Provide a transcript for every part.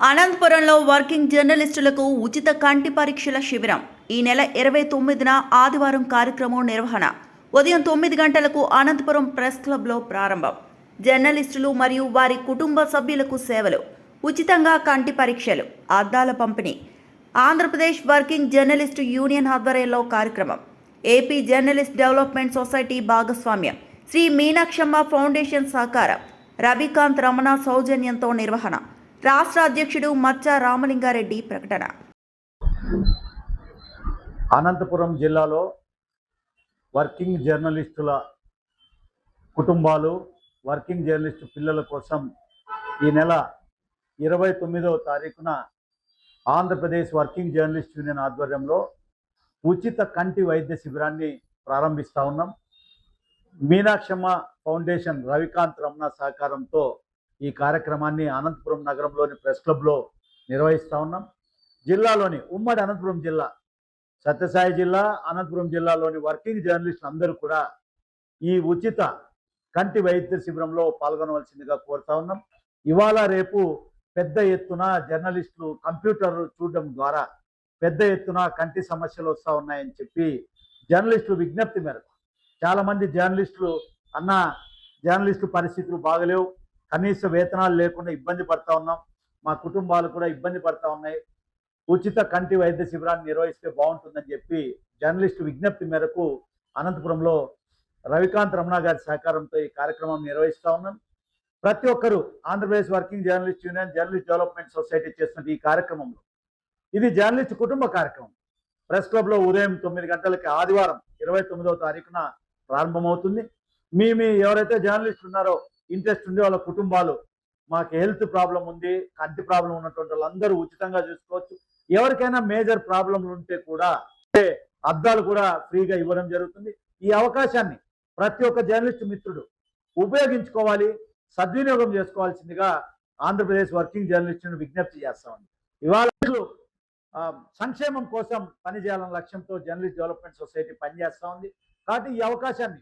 అనంతపురంలో వర్కింగ్ జర్నలిస్టులకు ఉచిత కంటి పరీక్షల శిబిరం ఈ నెల 29న ఆదివారం కార్యక్రమం నిర్వహణ ఉదయం 9 గంటలకు అనంతపురం ప్రెస్ క్లబ్లో ప్రారంభం. జర్నలిస్టులు మరియు వారి కుటుంబ సభ్యులకు సేవలు, ఉచితంగా కంటి పరీక్షలు, అద్దాల పంపిణీ. ఆంధ్రప్రదేశ్ వర్కింగ్ జర్నలిస్టు యూనియన్ ఆధ్వర్యంలో కార్యక్రమం. ఏపీ జర్నలిస్ట్ డెవలప్మెంట్ సొసైటీ భాగస్వామ్యం, శ్రీ మీనాక్షమ్మ ఫౌండేషన్ సహకారం, రవికాంత్ రమణ సౌజన్యంతో నిర్వహణ. రాష్ట్ర అధ్యక్షుడు మచ్చ రామలింగారెడ్డి ప్రకటన. అనంతపురం జిల్లాలో వర్కింగ్ జర్నలిస్టుల కుటుంబాలు, వర్కింగ్ జర్నలిస్టు పిల్లల కోసం ఈ నెల 29వ తారీఖున ఆంధ్రప్రదేశ్ వర్కింగ్ జర్నలిస్ట్ యూనియన్ ఆధ్వర్యంలో ఉచిత కంటి వైద్య శిబిరాన్ని ప్రారంభిస్తూ ఉన్నాం. మీనాక్షమ్మ ఫౌండేషన్ రవికాంత్ రమణ సహకారంతో ఈ కార్యక్రమాన్ని అనంతపురం నగరంలోని ప్రెస్ క్లబ్లో నిర్వహిస్తూ ఉన్నాం. జిల్లాలోని ఉమ్మడి అనంతపురం జిల్లా, సత్యసాయి జిల్లా, అనంతపురం జిల్లాలోని వర్కింగ్ జర్నలిస్టులు అందరూ కూడా ఈ ఉచిత కంటి వైద్య శిబిరంలో పాల్గొనవలసిందిగా కోరుతా ఉన్నాం. ఇవాళ రేపు పెద్ద ఎత్తున జర్నలిస్టులు కంప్యూటర్ చూడడం ద్వారా పెద్ద ఎత్తున కంటి సమస్యలు వస్తూ ఉన్నాయని చెప్పి జర్నలిస్టులు విజ్ఞప్తి మేరకు చాలామంది జర్నలిస్టులు జర్నలిస్టు పరిస్థితులు బాగలేవు, కనీస వేతనాలు లేకుండా ఇబ్బంది పడతా ఉన్నాం, మా కుటుంబాలు కూడా ఇబ్బంది పడతా ఉన్నాయి, ఉచిత కంటి వైద్య శిబిరాన్ని నిర్వహిస్తే బాగుంటుందని చెప్పి జర్నలిస్టు విజ్ఞప్తి మేరకు అనంతపురంలో రవికాంత్ రమణ గారి సహకారంతో ఈ కార్యక్రమం నిర్వహిస్తూ ఉన్నాం. ప్రతి ఒక్కరూ Andhra Pradesh working journalist union, journalist development society చేస్తున్న ఈ కార్యక్రమంలో ఇది జర్నలిస్ట్ కుటుంబ కార్యక్రమం. ప్రెస్ క్లబ్లో ఉదయం 9 గంటలకి ఆదివారం 29వ తారీఖున ప్రారంభమవుతుంది. మీ ఎవరైతే జర్నలిస్టులు ఉన్నారో, ఇంట్రెస్ట్ ఉండి వాళ్ళ కుటుంబాలు, మాకు హెల్త్ ప్రాబ్లం ఉంది, కంటి ప్రాబ్లం ఉన్నటువంటి వాళ్ళందరూ ఉచితంగా చూసుకోవచ్చు. ఎవరికైనా మేజర్ ప్రాబ్లంలు ఉంటే కూడా అద్దాలు కూడా ఫ్రీగా ఇవ్వడం జరుగుతుంది. ఈ అవకాశాన్ని ప్రతి ఒక్క జర్నలిస్ట్ మిత్రుడు ఉపయోగించుకోవాలి, సద్వినియోగం చేసుకోవాల్సిందిగా ఆంధ్రప్రదేశ్ వర్కింగ్ జర్నలిస్టులను విజ్ఞప్తి చేస్తామండి. ఇవాళ సంక్షేమం కోసం పనిచేయాలన్న లక్ష్యంతో జర్నలిస్ట్ డెవలప్మెంట్ సొసైటీ పనిచేస్తూ ఉంది. కాబట్టి ఈ అవకాశాన్ని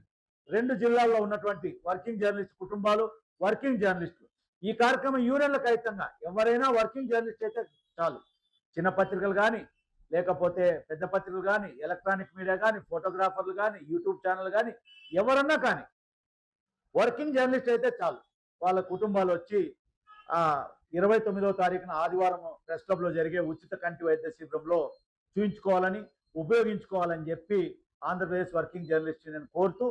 2 జిల్లాల్లో ఉన్నటువంటి వర్కింగ్ జర్నలిస్ట్ కుటుంబాలు, వర్కింగ్ జర్నలిస్టులు ఈ కార్యక్రమం యూనియన్లకు అతీతంగా ఎవరైనా వర్కింగ్ జర్నలిస్ట్ అయితే చాలు, చిన్న పత్రికలు కానీ, లేకపోతే పెద్ద పత్రికలు కానీ, ఎలక్ట్రానిక్ మీడియా కానీ, ఫోటోగ్రాఫర్లు కానీ, యూట్యూబ్ ఛానల్ కానీ, ఎవరన్నా కానీ వర్కింగ్ జర్నలిస్ట్ అయితే చాలు, వాళ్ళ కుటుంబాలు వచ్చి 29వ తారీఖున ఆదివారం ప్రెస్ క్లబ్లో జరిగే ఉచిత కంటి వైద్య శిబిరంలో చూయించుకోవాలని, ఉపయోగించుకోవాలని చెప్పి ఆంధ్రప్రదేశ్ వర్కింగ్ జర్నలిస్ట్ నేను కోరుతూ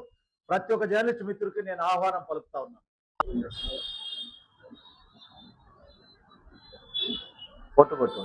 ప్రతి ఒక్క జర్నలిస్ట్ మిత్రుడికి నేను ఆహ్వానం పలుకుతా ఉన్నాను. ఫోటో కొట్టు.